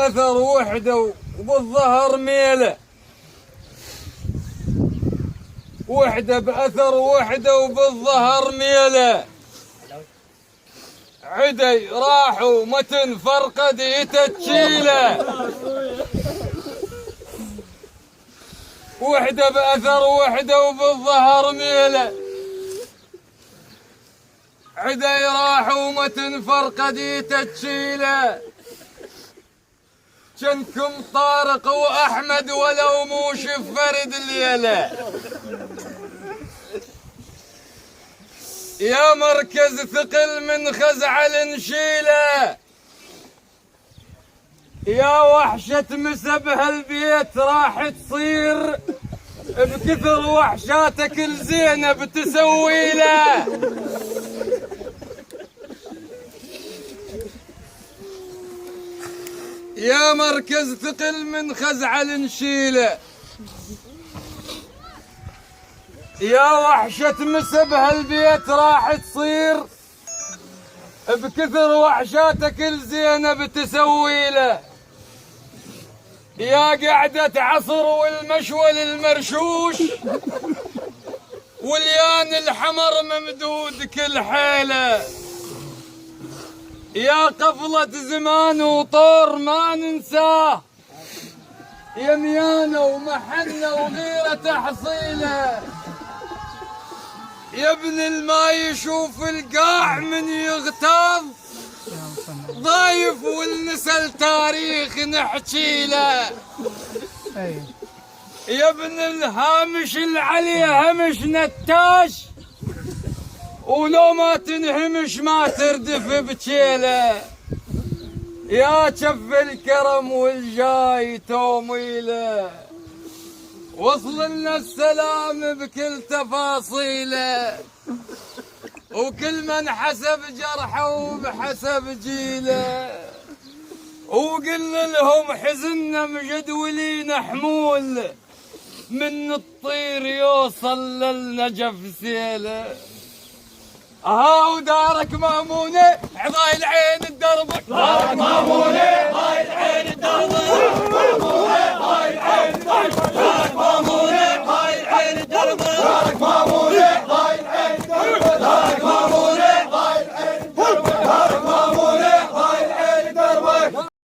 بأثر وحده وبالظهر ميله، وحده بأثر وحده وبالظهر ميله، عدي راحوا متن فرقد يتتشيله، وحده بأثر وحده وبالظهر ميله، عدي راحوا متن فرقد يتتشيله، جنكم طارق وأحمد ولو موش فرد الليلة، يا مركز ثقل من خزعل نشيله، يا وحشة مسب هالبيت راح تصير بكثر وحشاتك الزينب تسوي له، يا مركز ثقل من خزعل نشيله، يا وحشة مسب هالبيت راح تصير بكثر وحشاتك الزينب تسوي له، يا قعدة عصر والمشول المرشوش واليان الحمر ممدود كل حيله، يا قفلة زمان وطور ما ننساه، يا ميانة ومحنة وغيرة تحصيله، يا ابن الما يشوف القاع من يغتاظ ضايف والنسل تاريخ نحكي له، يا ابن الهامش العلي همش نتاش ولو ما تنهمش ما تردف بجيله، يا شف الكرم والجاي توميله، وصل لنا السلام بكل تفاصيله، وكل من حسب جرحه وبحسب جيله، وقل لهم حزننا مجدولين حمول من الطير يوصل للنجف سيله، ها ودارك مامونه عضاي العين الدرب، دارك مامونه عضاي العين الدرب.